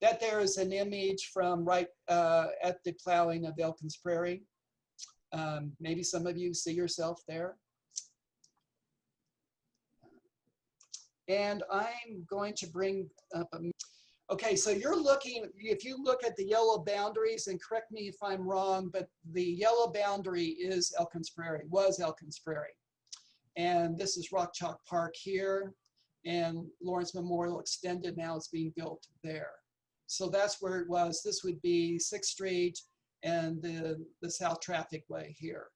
That there is an image from right at the plowing of Elkins Prairie. Maybe some of you see yourself there. And I'm going to bring up okay, so you're looking, if you look at the yellow boundaries, and correct me if I'm wrong, but the yellow boundary is Elkins Prairie, was Elkins Prairie. And this is Rock Chalk Park here, and Lawrence Memorial Extended now is being built there. So that's where it was. This would be 6th Street and the South Traffic Way here.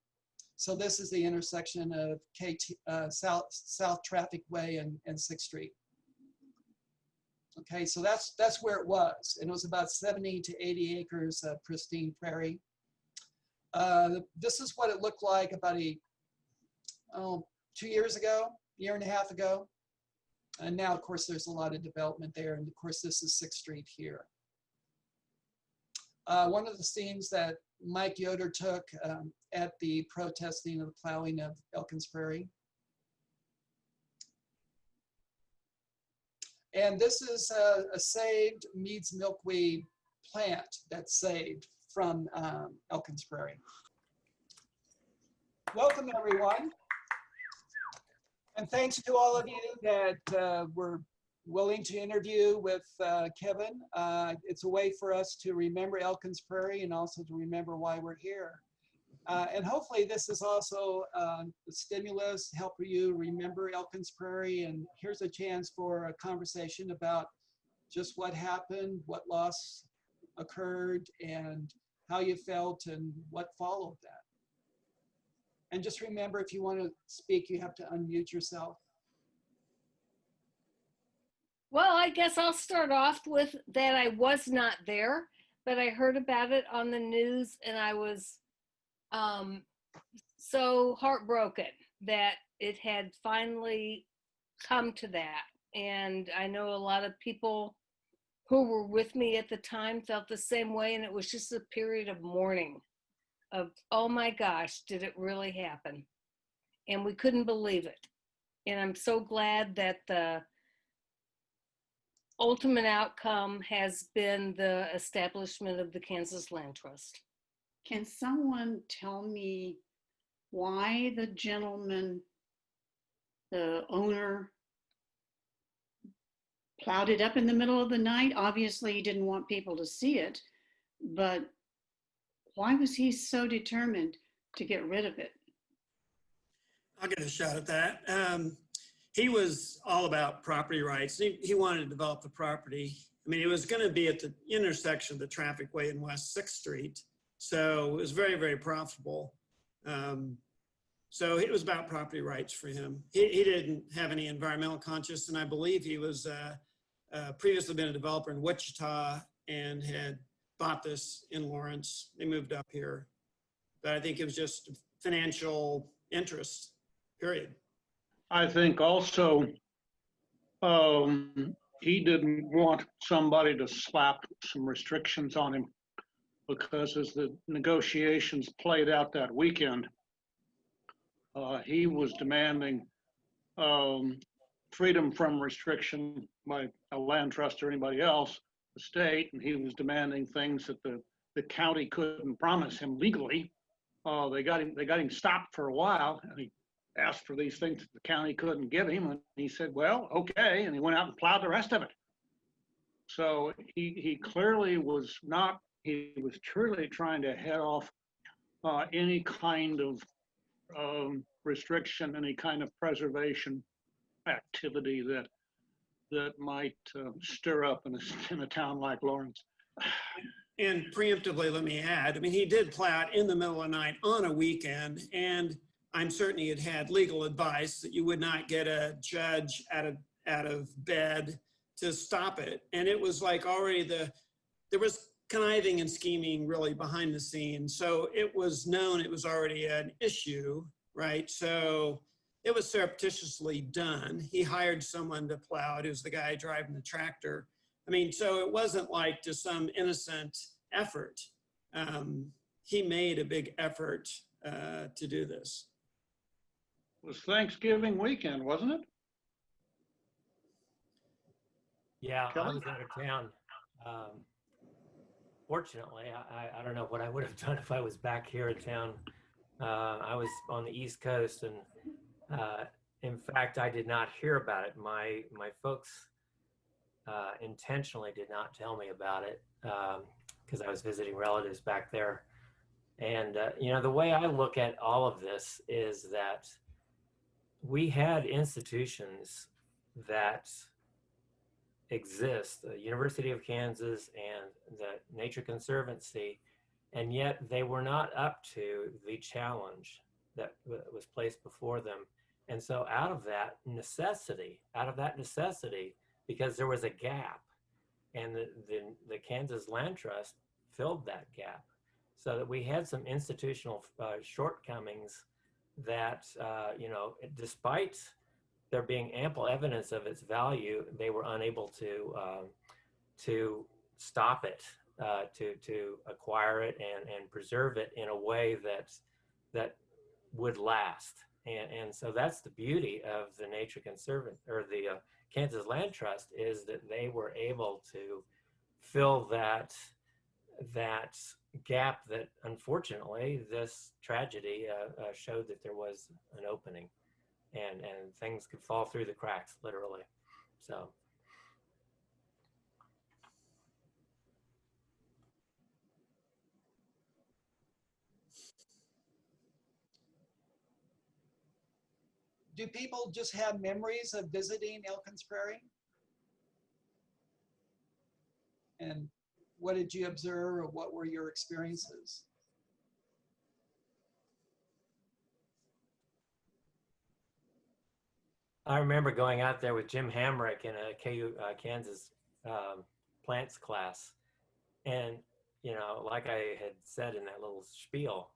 So this is the intersection of South Traffic Way and 6th Street. Okay, so that's where it was. And it was about 70 to 80 acres of pristine prairie. This is what it looked like about 2 years ago, year and a half ago. And now, of course, there's a lot of development there. And of course, this is 6th Street here. One of the scenes that Mike Yoder took at the protesting of the plowing of Elkins Prairie. And this is a saved Meads milkweed plant that's saved from Elkins Prairie. Welcome, everyone. And thanks to all of you that were willing to interview with Kevin. It's a way for us to remember Elkins Prairie and also to remember why we're here. And hopefully this is also a stimulus to help you remember Elkins Prairie. And here's a chance for a conversation about just what happened, what loss occurred, and how you felt and what followed that. And just remember, if you want to speak, you have to unmute yourself. Well, I guess I'll start off with that I was not there, but I heard about it on the news, and I was so heartbroken that it had finally come to that. And I know a lot of people who were with me at the time felt the same way, and it was just a period of mourning of, oh my gosh, did it really happen? And we couldn't believe it. And I'm so glad that the ultimate outcome has been the establishment of the Kansas Land Trust. Can someone tell me why the gentleman, the owner, plowed it up in the middle of the night? Obviously, he didn't want people to see it, but why was he so determined to get rid of it? I'll get a shot at that. He was all about property rights. He wanted to develop the property. I mean, it was going to be at the intersection of the traffic way and West 6th Street. So it was very, very profitable. So it was about property rights for him. He didn't have any environmental conscience, and I believe he was previously been a developer in Wichita and had bought this in Lawrence. They moved up here. But I think it was just financial interest, period. I think also he didn't want somebody to slap some restrictions on him, because as the negotiations played out that weekend, he was demanding freedom from restriction by a land trust or anybody else, the state, and he was demanding things that the county couldn't promise him legally. They got him stopped for a while, and he asked for these things that the county couldn't give him, and he said, well, okay, and he went out and plowed the rest of it. So he clearly was not, he was truly trying to head off any kind of restriction, any kind of preservation activity that might stir up in a town like Lawrence. And preemptively, let me add, I mean, he did plow it in the middle of the night on a weekend, and I'm certain he had legal advice that you would not get a judge out of bed to stop it. And it was like already there was conniving and scheming really behind the scenes. So it was known it was already an issue, right? So it was surreptitiously done. He hired someone to plow it. It was the guy driving the tractor. I mean, so it wasn't like just some innocent effort. He made a big effort to do this. It was Thanksgiving weekend, wasn't it? Yeah, Kelly? I was out of town. Fortunately, I don't know what I would have done if I was back here in town. I was on the East Coast, and in fact, I did not hear about it. My folks intentionally did not tell me about it because I was visiting relatives back there. And you know, the way I look at all of this is that we had institutions that exist, the University of Kansas and the Nature Conservancy, and yet they were not up to the challenge that was placed before them. And so out of that necessity, because there was a gap, and the Kansas Land Trust filled that gap, so that we had some institutional shortcomings that, you know, despite there being ample evidence of its value, they were unable to stop it, to acquire it and preserve it in a way that would last. And so that's the beauty of the Nature Conservancy, or the Kansas Land Trust, is that they were able to fill that gap that, unfortunately, this tragedy showed that there was an opening, and things could fall through the cracks, literally. So. Do people just have memories of visiting Elkins Prairie? And what did you observe, or what were your experiences? I remember going out there with Jim Hamrick in a KU Kansas plants class, and you know, like I had said in that little spiel,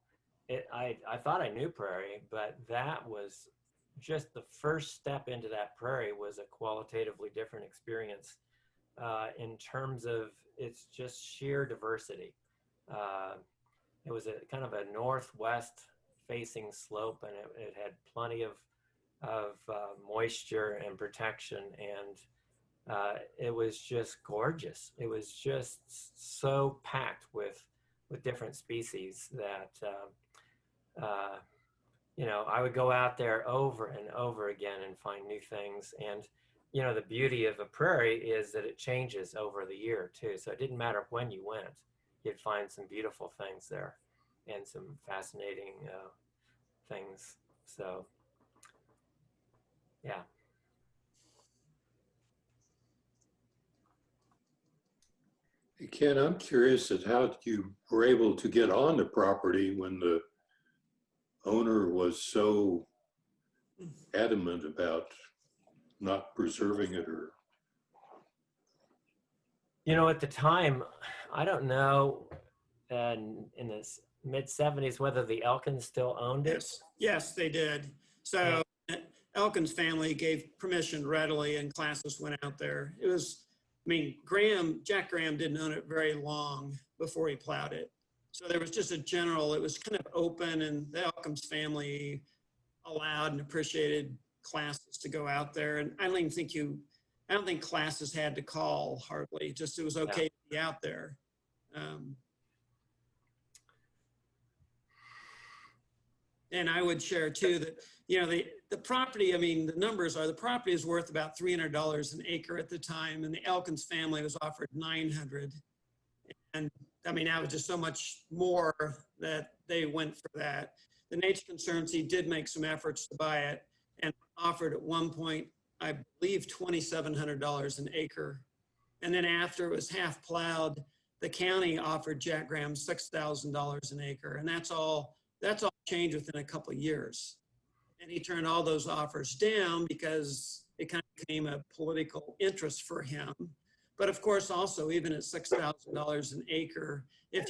I thought I knew prairie, but that was just the first step into that prairie. Was a qualitatively different experience in terms of its just sheer diversity. It was a kind of a northwest facing slope, and it had plenty of moisture and protection, and it was just gorgeous. It was just so packed with different species that you know, I would go out there over and over again and find new things. And you know, the beauty of a prairie is that it changes over the year too. So it didn't matter when you went, you'd find some beautiful things there and some fascinating things. So yeah. Ken, I'm curious at how you were able to get on the property when the owner was so adamant about not preserving it, or. You know, at the time, I don't know, in the mid 70s, whether the Elkins still owned it. Yes, they did. So Elkins family gave permission readily, and classes went out there. It was, I mean, Jack Graham didn't own it very long before he plowed it. So there was just a general, it was kind of open, and the Elkins family allowed and appreciated classes to go out there. And I don't think classes had to call hardly, just it was okay to be out there. And I would share too that, you know, the property, I mean, the numbers are, the property is worth about $300 an acre at the time, and the Elkins family was offered $900. And I mean, that was just so much more that they went for that. The Nature Conservancy did make some efforts to buy it and offered at one point, I believe, $2,700 an acre. And then after it was half plowed, the county offered Jack Graham $6,000 an acre. And that's all changed within a couple of years. And he turned all those offers down because it kind of became a political interest for him. But of course, also, even at $6,000 an acre, if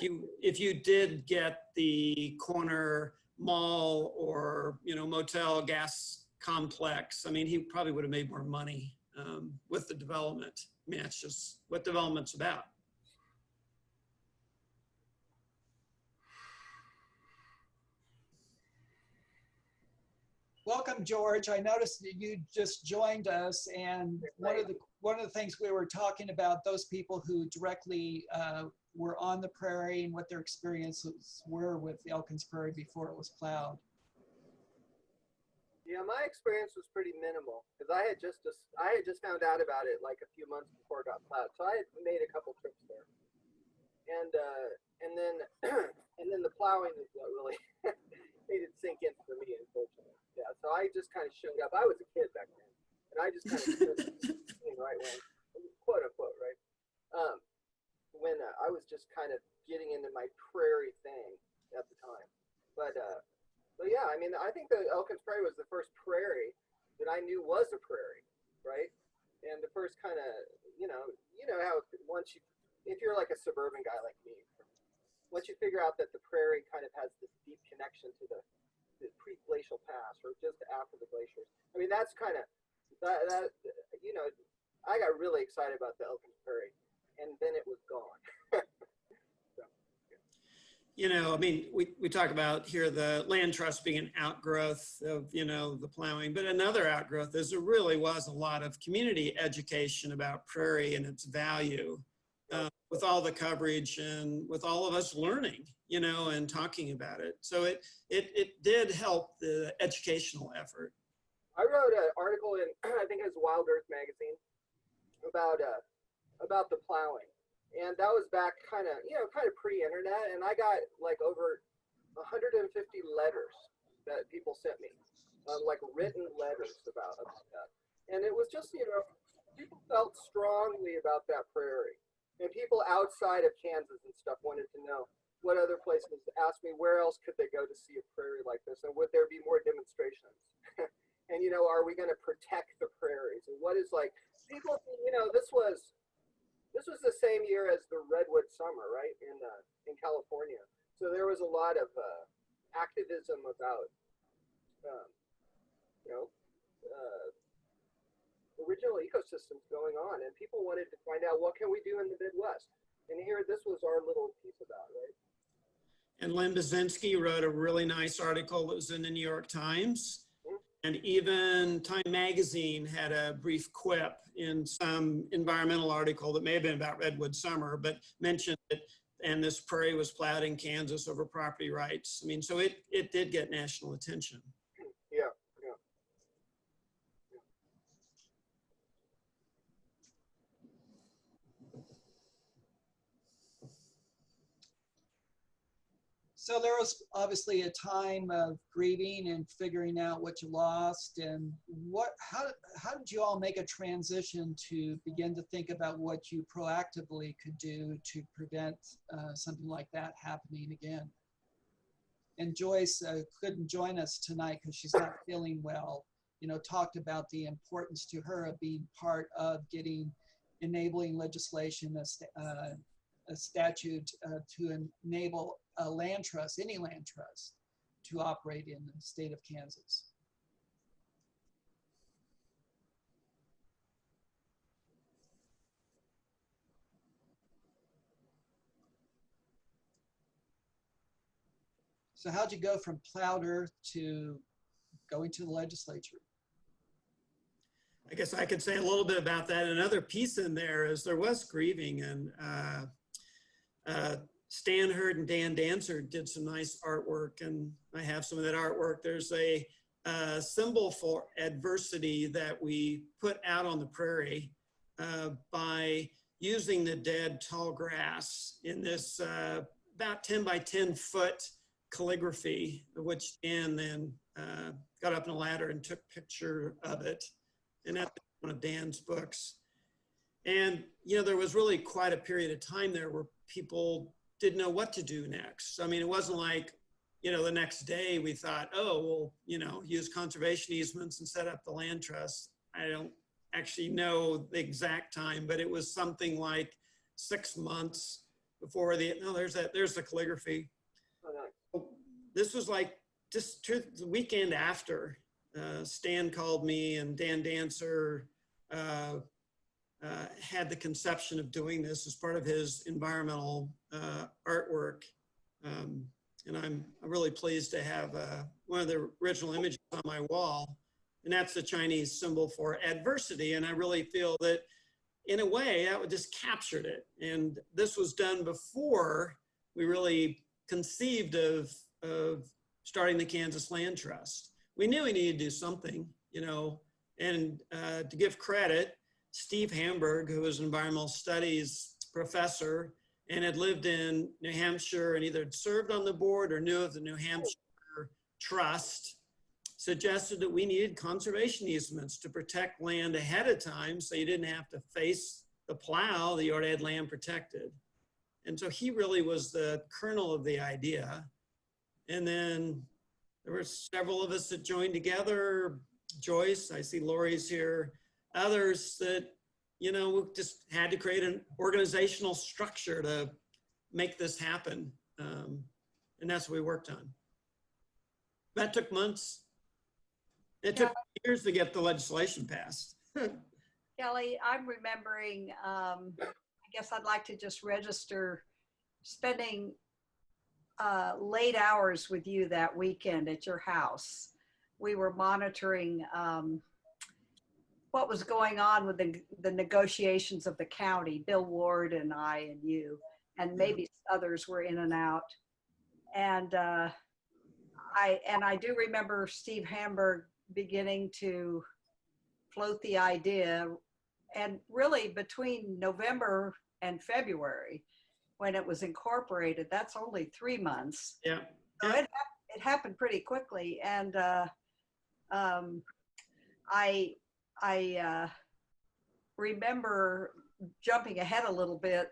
you did get the corner mall or, you know, motel gas complex, I mean, he probably would have made more money with the development. I mean, that's just what development's about. Welcome, George. I noticed that you just joined us, and one of the things we were talking about, those people who directly were on the prairie and what their experiences were with Elkins Prairie before it was plowed. Yeah, my experience was pretty minimal because I had just found out about it like a few months before it got plowed. So I had made a couple trips there, and then and then the plowing is what really made it sink in for me, unfortunately. Yeah, so I just kind of showed up. I was a kid back then, and I just kind of right when, quote unquote, right, when I was just kind of getting into my prairie thing at the time, but yeah, I mean, I think the Elkins Prairie was the first prairie that I knew was a prairie, right? And the first kind of, you know how if you're like a suburban guy like me, once you figure out that the prairie kind of has this deep connection to the pre-glacial past or just after the glaciers, I mean, that's kind of, that I got really excited about the Elkins Prairie, and then it was gone. You know, I mean, we talk about here the land trust being an outgrowth of, the plowing, but another outgrowth is there really was a lot of community education about prairie and its value with all the coverage and with all of us learning, and talking about it. So it did help the educational effort. I wrote an article in, I think it was Wild Earth magazine about the plowing. And that was back kind of pre-internet, and I got like over 150 letters that people sent me, like written letters about that. And it was just, people felt strongly about that prairie. And people outside of Kansas and stuff wanted to know what other places, asked me where else could they go to see a prairie like this, and would there be more demonstrations? And, are we going to protect the prairies? And what is like, people, this was the same year as the redwood summer, right, in California. So there was a lot of activism about, original ecosystems going on, and people wanted to find out what can we do in the Midwest. And here, this was our little piece about it, right? And Len Basinski wrote a really nice article that was in the New York Times. And even Time Magazine had a brief quip in some environmental article that may have been about redwood summer, but mentioned it, and this prairie was plowed in Kansas over property rights. I mean, so it did get national attention. Yeah. So there was obviously a time of grieving and figuring out what you lost, and how did you all make a transition to begin to think about what you proactively could do to prevent something like that happening again? And Joyce couldn't join us tonight because she's not feeling well. Talked about the importance to her of being part of getting enabling legislation, a statute to enable a land trust, any land trust, to operate in the state of Kansas. So how'd you go from plowed earth to going to the legislature? I guess I could say a little bit about that. Another piece in there is there was grieving, and Stan Hurd and Dan Dancer did some nice artwork, and I have some of that artwork. There's a symbol for adversity that we put out on the prairie by using the dead tall grass in this about 10 by 10 foot calligraphy, which Dan then got up in a ladder and took a picture of it. And that's one of Dan's books. And, there was really quite a period of time there where people didn't know what to do next. I mean, it wasn't like, the next day we thought, oh, well, use conservation easements and set up the land trust. I don't actually know the exact time, but it was something like 6 months before there's the calligraphy. This was like just the weekend after. Stan called me, and Dan Dancer had the conception of doing this as part of his environmental artwork. And I'm really pleased to have one of the original images on my wall. And that's the Chinese symbol for adversity. And I really feel that in a way that would just captured it. And this was done before we really conceived of starting the Kansas Land Trust. We knew we needed to do something, and to give credit, Steve Hamburg, who was an environmental studies professor and had lived in New Hampshire and either served on the board or knew of the New Hampshire Trust, suggested that we needed conservation easements to protect land ahead of time so you didn't have to face the plow, that you already had land protected. And so he really was the kernel of the idea. And then there were several of us that joined together. Joyce, I see Lori's here, others that, we just had to create an organizational structure to make this happen. And that's what we worked on. That took months. It took years to get the legislation passed. Kelly, I'm remembering, I guess I'd like to just register spending late hours with you that weekend at your house. We were monitoring what was going on with the negotiations of the county. Bill Ward and I and you, and maybe others were in and out. And I do remember Steve Hamburg beginning to float the idea, and really between November and February, when it was incorporated, that's only 3 months. Yeah. So it happened pretty quickly. And I remember jumping ahead a little bit.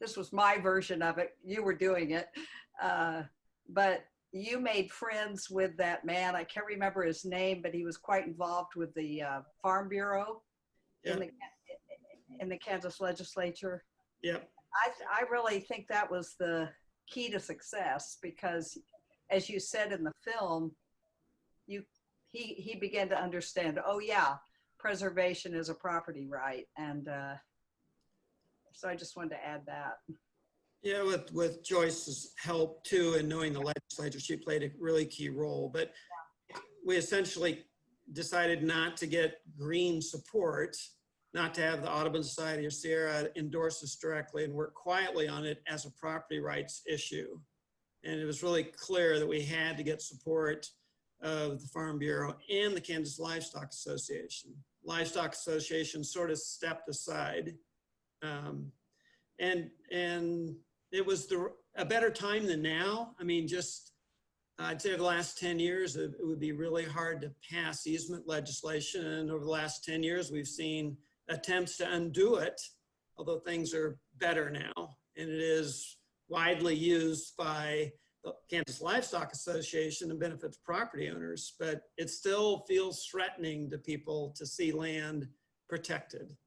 This was my version of it. You were doing it. But you made friends with that man. I can't remember his name, but he was quite involved with the Farm Bureau in the Kansas legislature. Yeah. I really think that was the key to success, because as you said in the film, he began to understand, oh yeah, preservation is a property right. And so I just wanted to add that. Yeah, with Joyce's help too, and knowing the legislature, she played a really key role. But we essentially decided not to get green support, not to have the Audubon Society or Sierra endorse us directly, and work quietly on it as a property rights issue. And it was really clear that we had to get support of the Farm Bureau and the Kansas Livestock Association. Livestock Association sort of stepped aside. And it was a better time than now. I mean, I'd say over the last 10 years, it would be really hard to pass easement legislation. And over the last 10 years, we've seen attempts to undo it, although things are better now. And it is widely used by the Kansas Livestock Association and benefits property owners, but it still feels threatening to people to see land protected.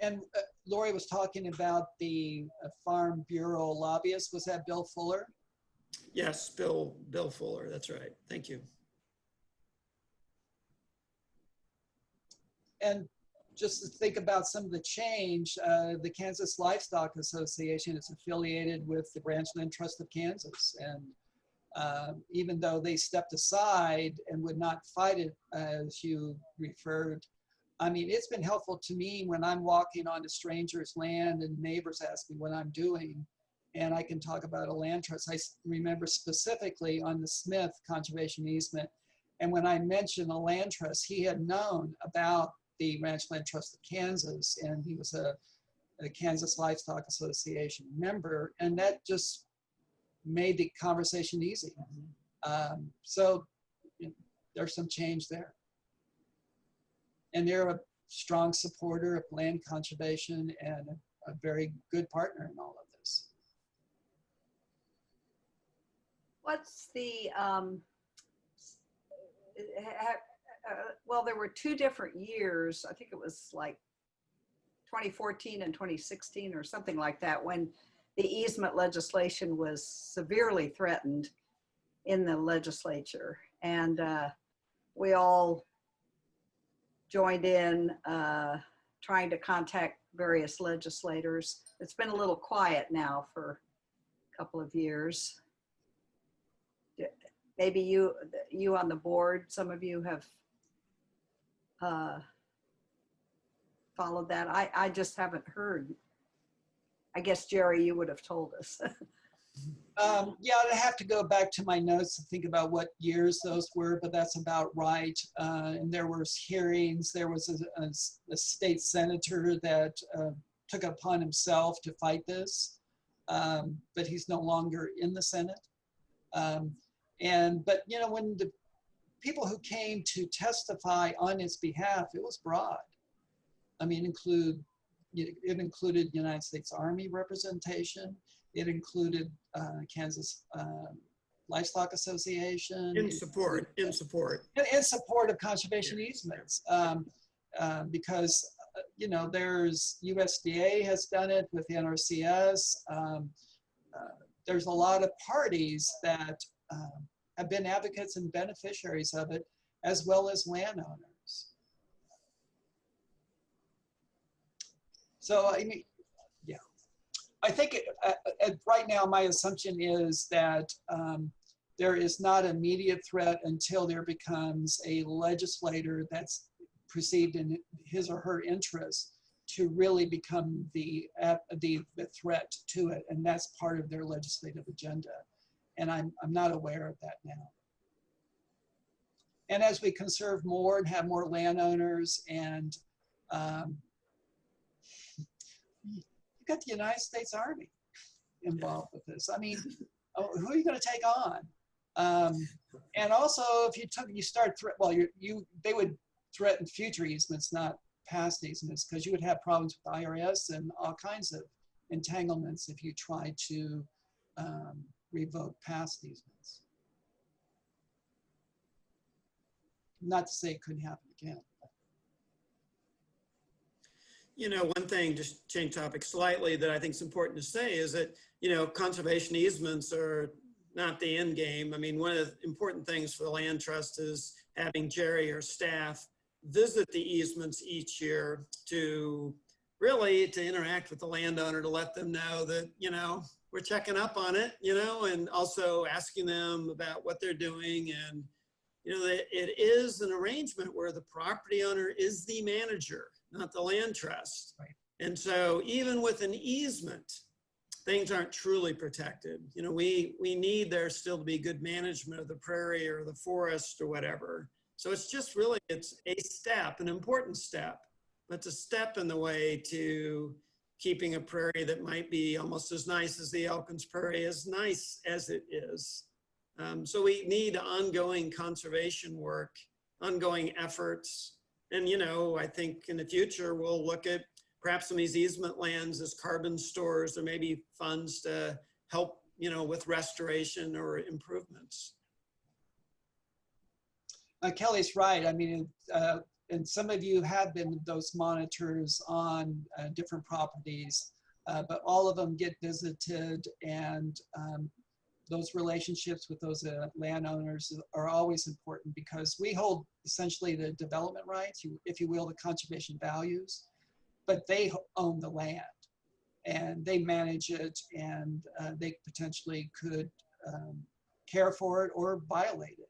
And Lori was talking about the Farm Bureau lobbyist. Was that Bill Fuller? Yes, Bill Fuller. That's right. Thank you. And just to think about some of the change, the Kansas Livestock Association is affiliated with the Branchland Trust of Kansas. And even though they stepped aside and would not fight it, as you referred, I mean, it's been helpful to me when I'm walking onto strangers' land and neighbors ask me what I'm doing, and I can talk about a land trust. I remember specifically on the Smith conservation easement, and when I mentioned a land trust, he had known about the Ranchland Trust of Kansas, and he was a Kansas Livestock Association member, and that just made the conversation easy. So there's some change there. And they're a strong supporter of land conservation and a very good partner in all of this. What's the, well, there were 2 different years. I think it was like 2014 and 2016 or something like that, when the easement legislation was severely threatened in the legislature. And we all joined in trying to contact various legislators. It's been a little quiet now for a couple of years. maybe you on the board, some of you have followed that. I just haven't heard. I guess, Jerry, you would have told us. Yeah, I'd have to go back to my notes to think about what years those were, but that's about right. And there was hearings. There was a state senator that took it upon himself to fight this, but he's no longer in the Senate. But you know, when the people who came to testify on his behalf, it was broad. I mean, it included United States Army representation. It included Kansas Livestock Association. In support. In support of conservation easements, because you know, there's USDA has done it with the NRCS. There's a lot of parties that have been advocates and beneficiaries of it, as well as landowners. So I mean, yeah, I think right now my assumption is that there is not an immediate threat until there becomes a legislator that's perceived in his or her interest to really become the threat to it, and that's part of their legislative agenda. And I'm not aware of that now. And as we conserve more and have more landowners, and you've got the United States Army involved with this. I mean, who are you going to take on? And also, if you start they would threaten future easements, not past easements, because you would have problems with IRS and all kinds of entanglements if you try to revoke past easements. Not to say it couldn't happen again. You know, one thing, just change topic slightly, that I think is important to say is that, you know, conservation easements are not the end game. I mean, one of the important things for the land trust is having Jerry or staff visit the easements each year to really to interact with the landowner, to let them know that, you know, we're checking up on it, you know, and also asking them about what they're doing. And, you know, that it is an arrangement where the property owner is the manager, not the land trust. Right. And so even with an easement, things aren't truly protected. You know, we need there still to be good management of the prairie or the forest or whatever. So it's just really, it's a step, an important step, but it's a step in the way to keeping a prairie that might be almost as nice as the Elkins Prairie, as nice as it is. So we need ongoing conservation work, ongoing efforts. And, you know, I think in the future, we'll look at perhaps some of these easement lands as carbon stores, or maybe funds to help, you know, with restoration or improvements. Kelly's right. I mean, and some of you have been those monitors on different properties, but all of them get visited, and those relationships with those landowners are always important, because we hold essentially the development rights, if you will, the conservation values, but they own the land and they manage it, and they potentially could care for it or violate it.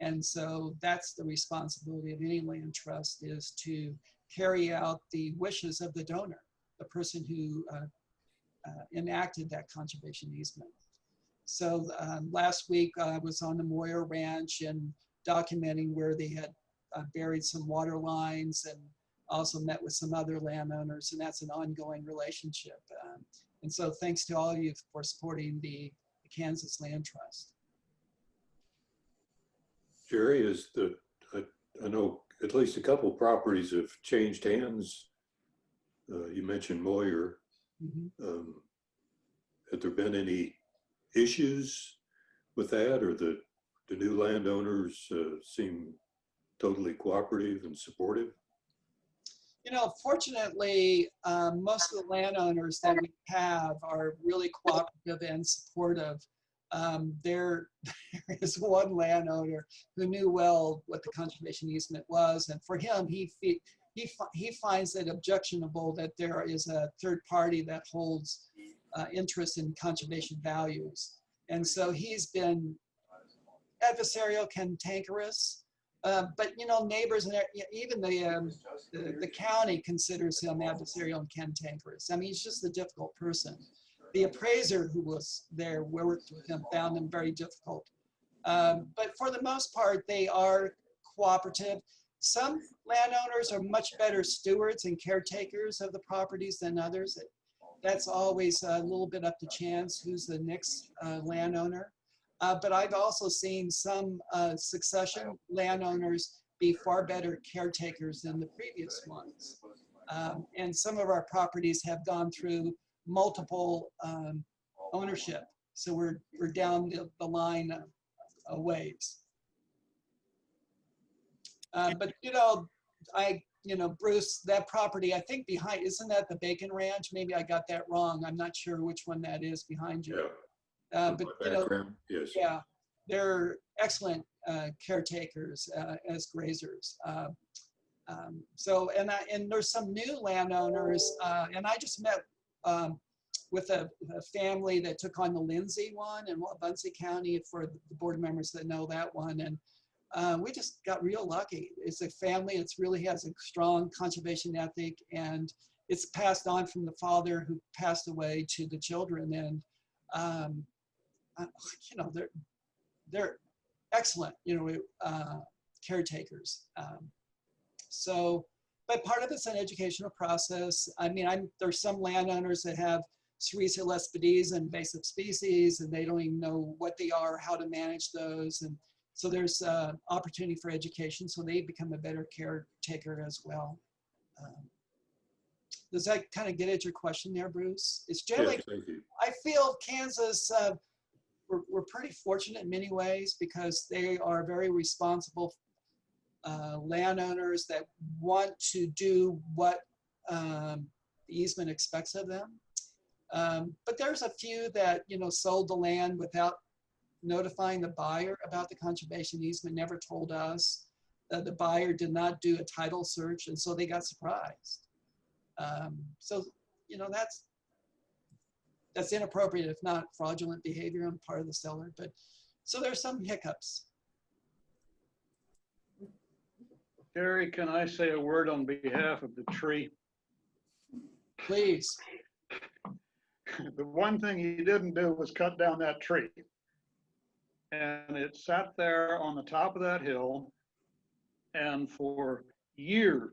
And so that's the responsibility of any land trust, is to carry out the wishes of the donor, the person who enacted that conservation easement. So last week I was on the Moyer Ranch and documenting where they had buried some water lines, and also met with some other landowners, and that's an ongoing relationship. And so thanks to all of you for supporting the Kansas Land Trust. Jerry, I know at least a couple properties have changed hands. You mentioned Moyer. Mm-hmm. Have there been any issues with that, or the new landowners seem totally cooperative and supportive? You know, fortunately, most of the landowners that we have are really cooperative and supportive. There is one landowner who knew well what the conservation easement was, and for him, he finds it objectionable that there is a third party that holds interest in conservation values. And so he's been adversarial, cantankerous. But you know, neighbors and even the county considers him adversarial and cantankerous. I mean, he's just a difficult person. The appraiser who was there worked with him, found him very difficult. But for the most part, they are cooperative. Some landowners are much better stewards and caretakers of the properties than others. That's always a little bit up to chance who's the next landowner. But I've also seen some succession landowners be far better caretakers than the previous ones. And some of our properties have gone through multiple ownership. So we're down the line a ways. But you know, Bruce, that property, I think behind, isn't that the Bacon Ranch? Maybe I got that wrong. I'm not sure which one that is behind you. Yeah. But you know, Yes. yeah, they're excellent caretakers as grazers. So, and there's some new landowners, and I just met with a family that took on the Lindsay one in Bunsey County, for the board members that know that one. And we just got real lucky. It's a family that really has a strong conservation ethic, and it's passed on from the father who passed away to the children. And you know, they're excellent, you know, caretakers. So, but part of it's an educational process. I mean, there's some landowners that have Sericea lespedeza and invasive species, and they don't even know what they are, how to manage those. And so there's opportunity for education, so they become a better caretaker as well. Does that kind of get at your question there, Bruce? It's generally, Yes, thank you. I feel Kansas, we're pretty fortunate in many ways because they are very responsible landowners that want to do what the easement expects of them. But there's a few that, you know, sold the land without notifying the buyer about the conservation easement, never told us. The buyer did not do a title search, and so they got surprised. So, you know, that's inappropriate, if not fraudulent behavior on the part of the seller. But so there's some hiccups. Terry, can I say a word on behalf of the tree? Please. The one thing he didn't do was cut down that tree. And it sat there on the top of that hill. And for years,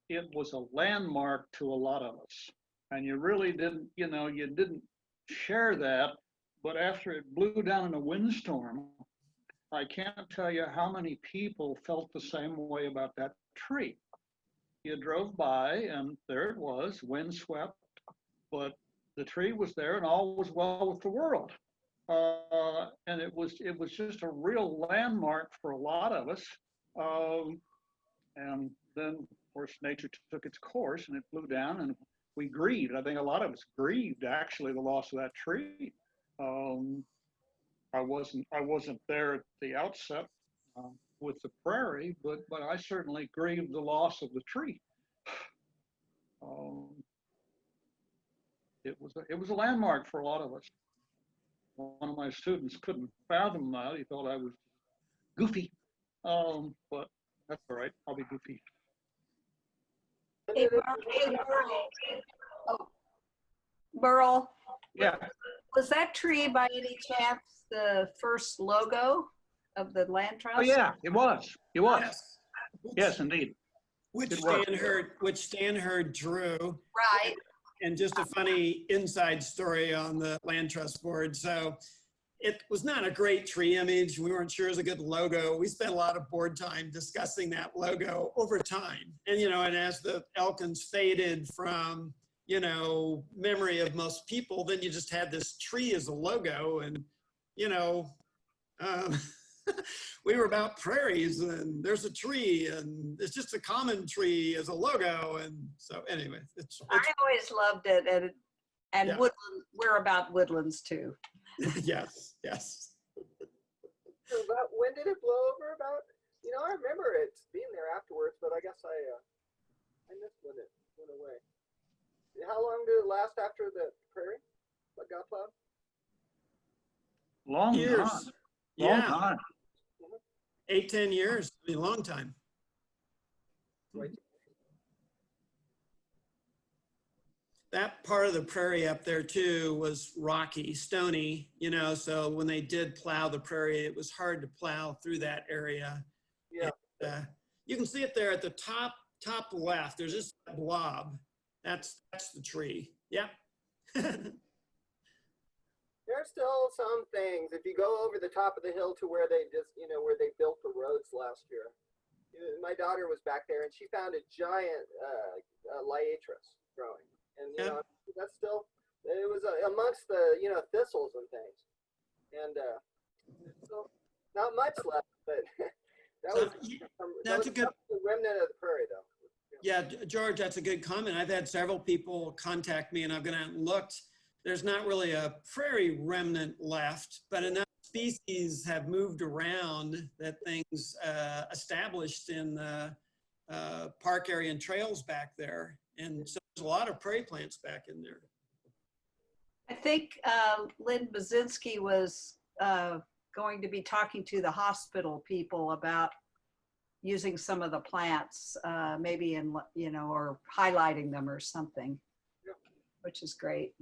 it was a landmark to a lot of us. And you really didn't, you know, you didn't share that. But after it blew down in a windstorm, I can't tell you how many people felt the same way about that tree. You drove by and there it was, windswept, but the tree was there and all was well with the world. And it was just a real landmark for a lot of us. And then, of course, nature took its course and it blew down and we grieved. I think a lot of us grieved actually the loss of that tree. I wasn't there at the outset with the prairie, but I certainly grieved the loss of the tree. It was a landmark for a lot of us. One of my students couldn't fathom that. He thought I was goofy, but that's all right. I'll be goofy. Hey, Burl, Yeah. was that tree by any chance the first logo of the land trust? Oh yeah, it was. It was. Yes. Yes, indeed. Which Good work. Stan Hurd drew. Right. And just a funny inside story on the land trust board. So it was not a great tree image. We weren't sure it was a good logo. We spent a lot of board time discussing that logo over time. And, you know, and as the Elkins faded from, you know, memory of most people, then you just had this tree as a logo. And, you know, we were about prairies and there's a tree and it's just a common tree as a logo. And so anyway, it's I always loved it. And Yeah. woodland, we're about woodlands too. yes, yes. So about when did it blow over? About, you know, I remember it being there afterwards, but I guess I missed when it went away. How long did it last after the prairie got plowed? Long Years. time. Long Yeah, time. 8, 10 years, I mean, long time. Right. That part of the prairie up there too was rocky, stony, you know, so when they did plow the prairie, it was hard to plow through that area. Yeah. And, you can see it there at the top left. There's just a blob. That's the tree. Yep. There's still some things. If you go over the top of the hill to where they just, where they built the roads last year, my daughter was back there and she found a giant liatris growing. And, that's still, it was amongst the, thistles and things. And so not much left, but that was That's a good the remnant of the prairie, though. Yeah, George, that's a good comment. I've had several people contact me and I've gone out and looked. There's not really a prairie remnant left, but enough species have moved around that things established in the park area and trails back there. And so there's a lot of prairie plants back in there. I think Lynn Bazinski was going to be talking to the hospital people about using some of the plants, maybe in, or highlighting them or something, which is great.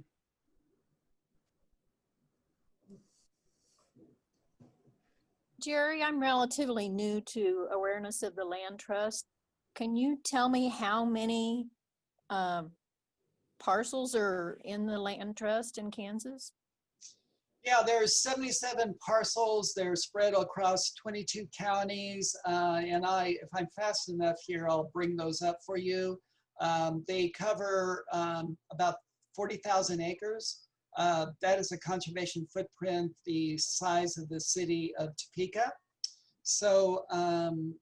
Jerry, I'm relatively new to awareness of the land trust. Can you tell me how many parcels are in the land trust in Kansas? Yeah, there's 77 parcels. They're spread across 22 counties. And if I'm fast enough here, I'll bring those up for you. They cover about 40,000 acres. That is a conservation footprint the size of the city of Topeka. So I'm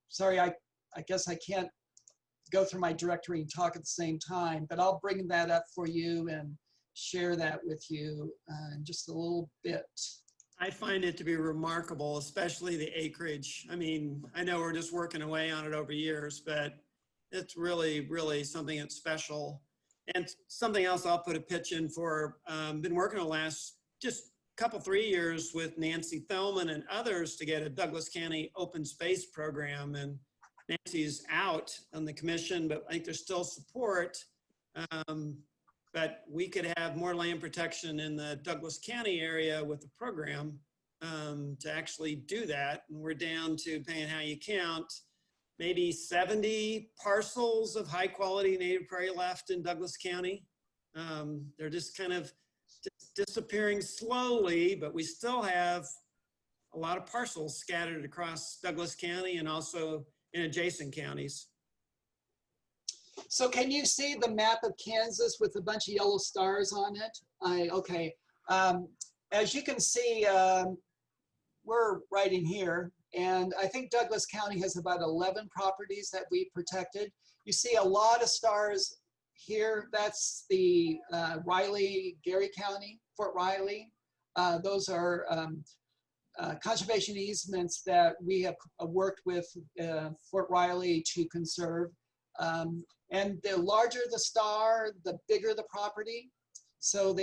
sorry, I guess I can't go through my directory and talk at the same time, but I'll bring that up for you and share that with you in just a little bit. I find it to be remarkable, especially the acreage. I mean, I know we're just working away on it over years, but it's really, really something that's special. And something else I'll put a pitch in for, been working the last just couple, 3 years with Nancy Thelman and others to get a Douglas County open space program. And Nancy's out on the commission, but I think there's still support. But we could have more land protection in the Douglas County area with the program to actually do that. And we're down to, depending on how you count, maybe 70 parcels of high quality native prairie left in Douglas County. They're just kind of disappearing slowly, but we still have a lot of parcels scattered across Douglas County and also in adjacent counties. So can you see the map of Kansas with a bunch of yellow stars on it? Okay. As you can see, we're right in here. And I think Douglas County has about 11 properties that we protected. You see a lot of stars here. That's the Riley, Gary County, Fort Riley. Those are conservation easements that we have worked with Fort Riley to conserve. And the larger the star, the bigger the property. So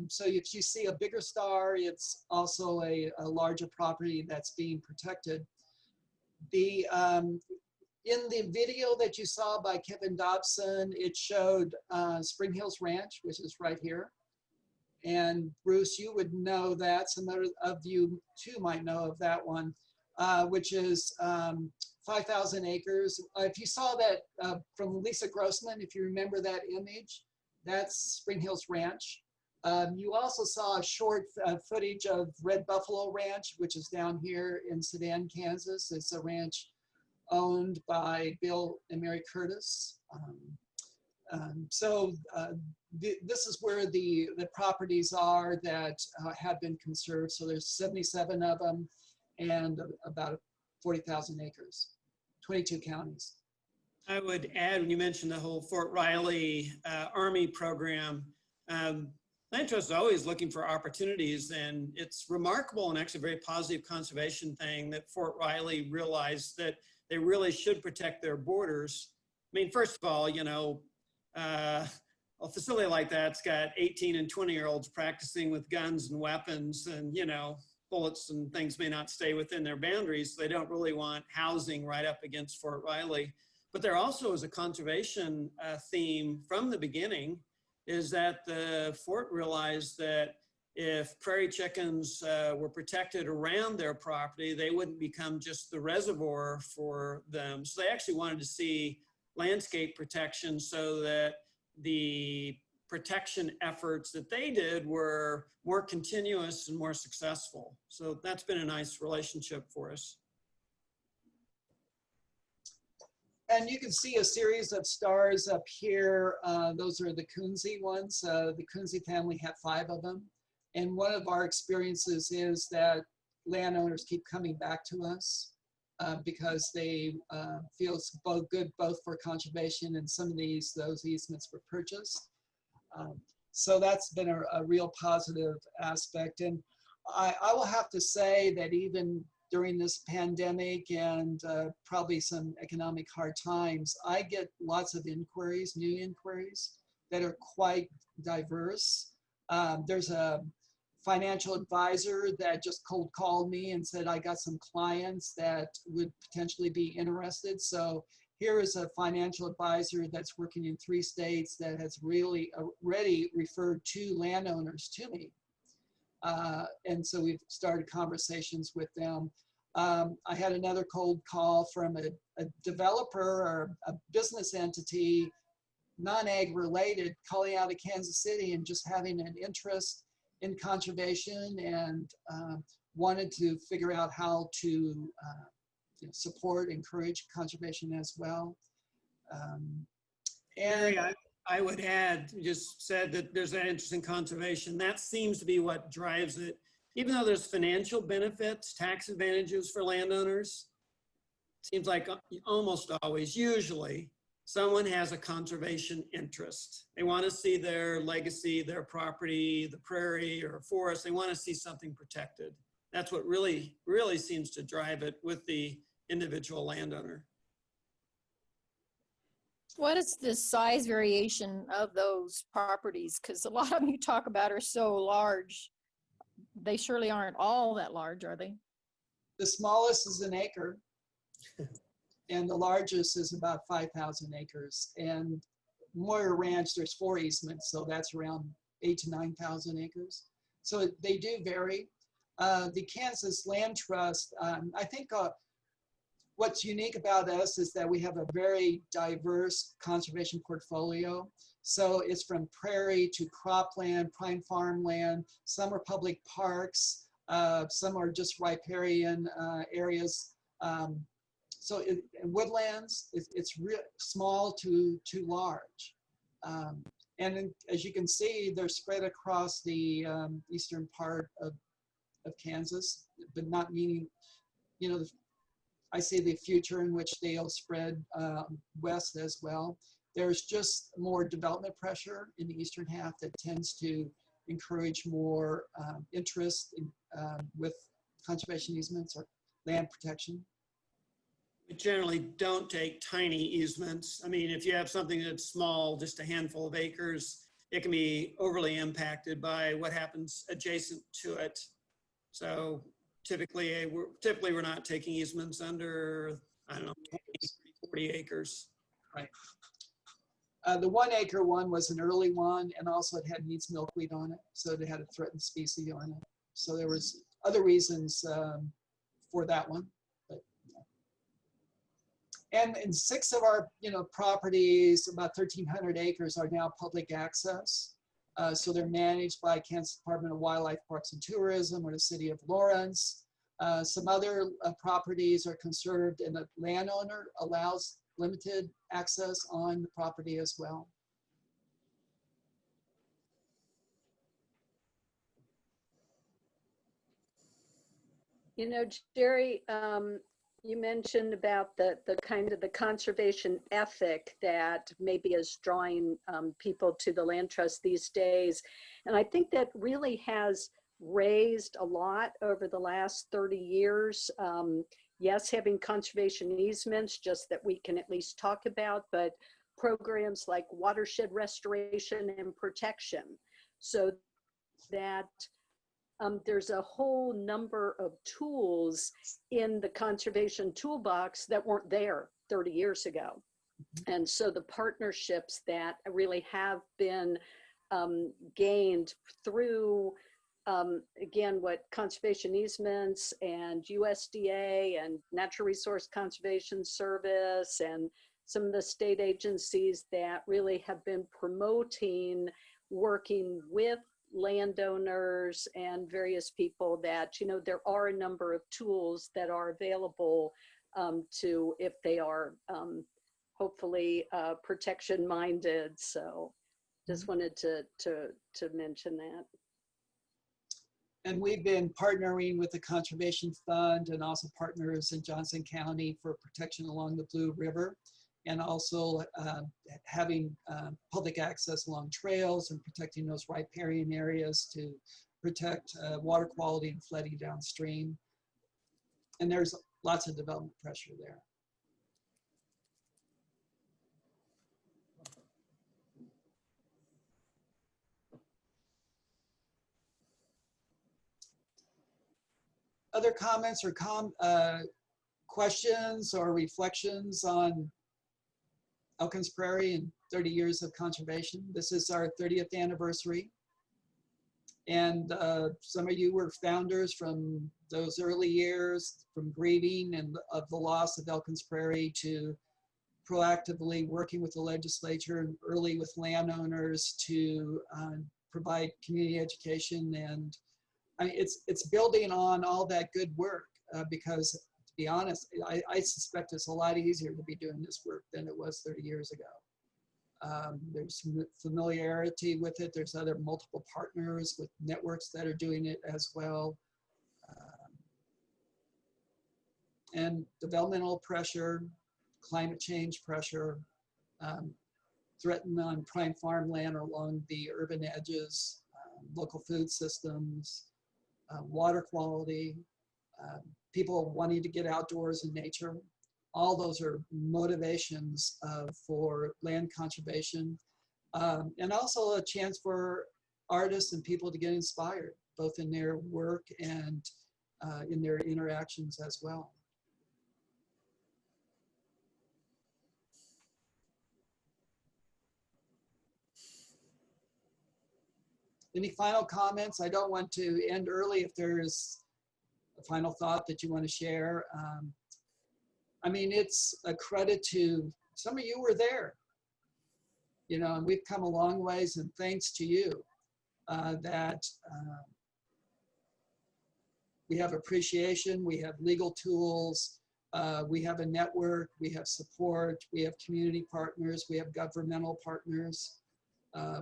so if you see a bigger star, it's also a larger property that's being protected. In the video that you saw by Kevin Dobson, it showed Spring Hills Ranch, which is right here. And Bruce, you would know that. Some of you too might know of that one, which is 5,000 acres. If you saw that from Lisa Grossman, if you remember that image, that's Spring Hills Ranch. You also saw a short footage of Red Buffalo Ranch, which is down here in Sedan, Kansas. It's a ranch owned by Bill and Mary Curtis. This is where the properties are that have been conserved. So there's 77 of them and about 40,000 acres, 22 counties. I would add, when you mentioned the whole Fort Riley Army program, Land Trust is always looking for opportunities, and it's remarkable and actually a very positive conservation thing that Fort Riley realized that they really should protect their borders. I mean, first of all, a facility like that's got 18 and 20-year-olds practicing with guns and weapons and, bullets and things may not stay within their boundaries. They don't really want housing right up against Fort Riley. But there also is a conservation theme from the beginning, is that the fort realized that if prairie chickens were protected around their property, they wouldn't become just the reservoir for them. So they actually wanted to see landscape protection so that the protection efforts that they did were more continuous and more successful. So that's been a nice relationship for us. And you can see a series of stars up here. Those are the Kunze ones. The Kunze family had 5 of them. And one of our experiences is that landowners keep coming back to us because they feel it's both good both for conservation, and some of those easements were purchased. So that's been a real positive aspect. And I will have to say that even during this pandemic and probably some economic hard times, I get lots of inquiries, new inquiries that are quite diverse. There's a financial advisor that just cold called me and said, I got some clients that would potentially be interested. So here is a financial advisor that's working in 3 states that has really already referred 2 landowners to me. And so we've started conversations with them. I had another cold call from a developer or a business entity, non-ag related, calling out of Kansas City and just having an interest in conservation and wanted to figure out how to support, encourage conservation as well. Mary, I would add, you just said that there's that interest in conservation. That seems to be what drives it. Even though there's financial benefits, tax advantages for landowners, seems like almost always, usually, someone has a conservation interest. They want to see their legacy, their property, the prairie or forest. They want to see something protected. That's what really, really seems to drive it with the individual landowner. What is the size variation of those properties? Because a lot of them you talk about are so large. They surely aren't all that large, are they? The smallest is 1 acre, and the largest is about 5,000 acres. And Moyer Ranch, there's 4 easements, so that's around 8,000 to 9,000 acres. So they do vary. The Kansas Land Trust, I think what's unique about us is that we have a very diverse conservation portfolio. So it's from prairie to cropland, prime farmland, some are public parks, some are just riparian areas. So woodlands, it's real small to large. And as you can see, they're spread across the eastern part of Kansas, but not meaning, I see the future in which they'll spread west as well. There's just more development pressure in the eastern half that tends to encourage more interest in, with conservation easements or land protection. We generally don't take tiny easements. I mean, if you have something that's small, just a handful of acres, it can be overly impacted by what happens adjacent to it. So typically we're not taking easements under, I don't know, 20, 40 acres. Right. The 1 acre one was an early one, and also it had needs milkweed on it, so it had a threatened species on it. So there was other reasons for that one. But, and 6 of our properties, about 1,300 acres, are now public access. So they're managed by Kansas Department of Wildlife, Parks and Tourism or the City of Lawrence. Some other properties are conserved, and the landowner allows limited access on the property as well. Jerry, you mentioned about the kind of the conservation ethic that maybe is drawing people to the land trust these days. And I think that really has raised a lot over the last 30 years. Yes, having conservation easements, just that we can at least talk about, but programs like watershed restoration and protection, so that there's a whole number of tools in the conservation toolbox that weren't there 30 years ago. And so the partnerships that really have been gained through, again, what conservation easements and USDA and Natural Resource Conservation Service and some of the state agencies that really have been promoting working with landowners and various people, that, you know, there are a number of tools that are available to, if they are hopefully protection minded. So just wanted to mention that. And we've been partnering with the Conservation Fund and also partners in Johnson County for protection along the Blue River, and also having public access along trails and protecting those riparian areas to protect water quality and flooding downstream. And there's lots of development pressure there. Other comments or questions or reflections on Elkins Prairie and 30 years of conservation? This is our 30th anniversary. And some of you were founders from those early years, from grieving and of the loss of Elkins Prairie to proactively working with the legislature and early with landowners to provide community education. And I mean, it's building on all that good work because, to be honest, I suspect it's a lot easier to be doing this work than it was 30 years ago. There's familiarity with it. There's other multiple partners with networks that are doing it as well. And developmental pressure, climate change pressure, threatened on prime farmland along the urban edges, local food systems, water quality, people wanting to get outdoors in nature. All those are motivations for land conservation, and also a chance for artists and people to get inspired, both in their work and in their interactions as well. Any final comments? I don't want to end early if there's a final thought that you want to share. I mean, it's a credit to some of you were there, you know, and we've come a long ways, and thanks to you that we have appreciation, we have legal tools, we have a network, we have support, we have community partners, we have governmental partners.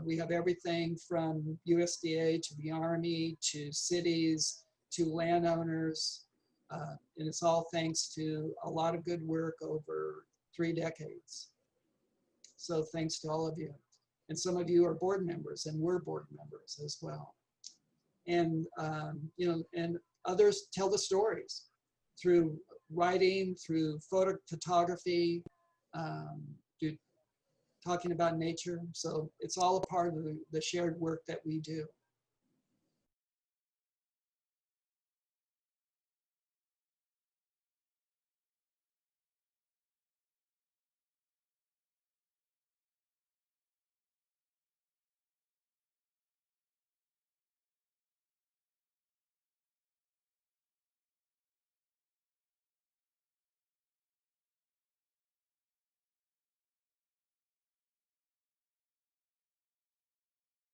We have everything from USDA to the Army to cities to landowners. And it's all thanks to a lot of good work over 3 decades. So thanks to all of you. And some of you are board members, and we're board members as well. And, you know, and others tell the stories through writing, through photography, talking about nature. So it's all a part of the shared work that we do.